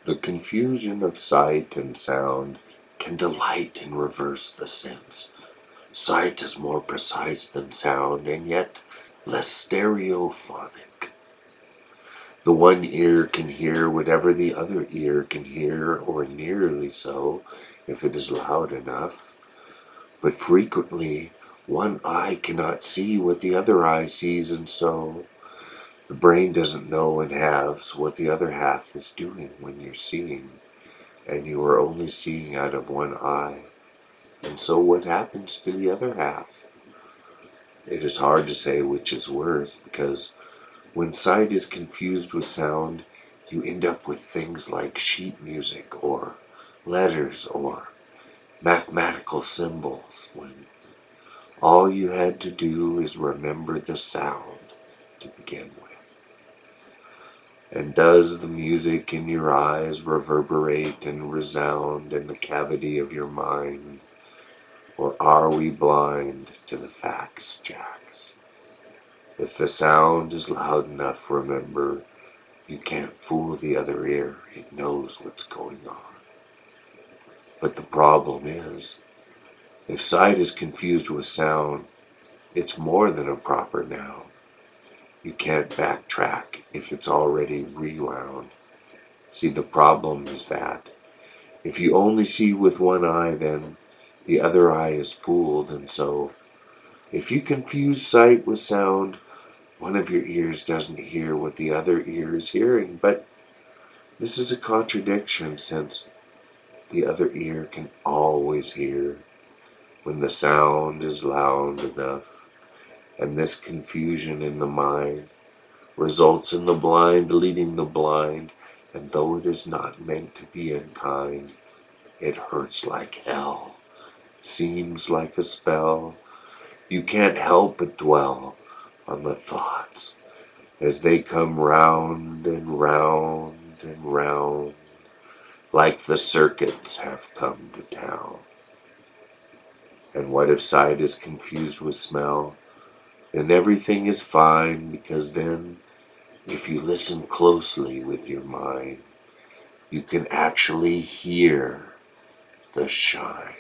The confusion of sight and sound can delight and reverse the sense. Sight is more precise than sound, and yet less stereophonic. The one ear can hear whatever the other ear can hear, or nearly so, if it is loud enough. But frequently, one eye cannot see what the other eye sees, and so the brain doesn't know in halves what the other half is doing when you're seeing, and you are only seeing out of one eye. And so what happens to the other half? It is hard to say which is worse, because when sight is confused with sound, you end up with things like sheet music or letters or mathematical symbols, when all you had to do is remember the sound to begin with. And does the music in your eyes reverberate and resound in the cavity of your mind? Or are we blind to the facts, Jacks? If the sound is loud enough, remember, you can't fool the other ear. It knows what's going on. But the problem is, if sight is confused with sound, it's more than a proper noun. You can't backtrack if it's already rewound. See, the problem is that if you only see with one eye, then the other eye is fooled, and so if you confuse sight with sound, one of your ears doesn't hear what the other ear is hearing. But this is a contradiction, since the other ear can always hear when the sound is loud enough. And this confusion in the mind results in the blind leading the blind, and though it is not meant to be unkind, it hurts like hell, seems like a spell. You can't help but dwell on the thoughts as they come round and round and round, like the circuits have come to town. And what if sight is confused with smell? Then everything is fine, because then, if you listen closely with your mind, you can actually hear the shine.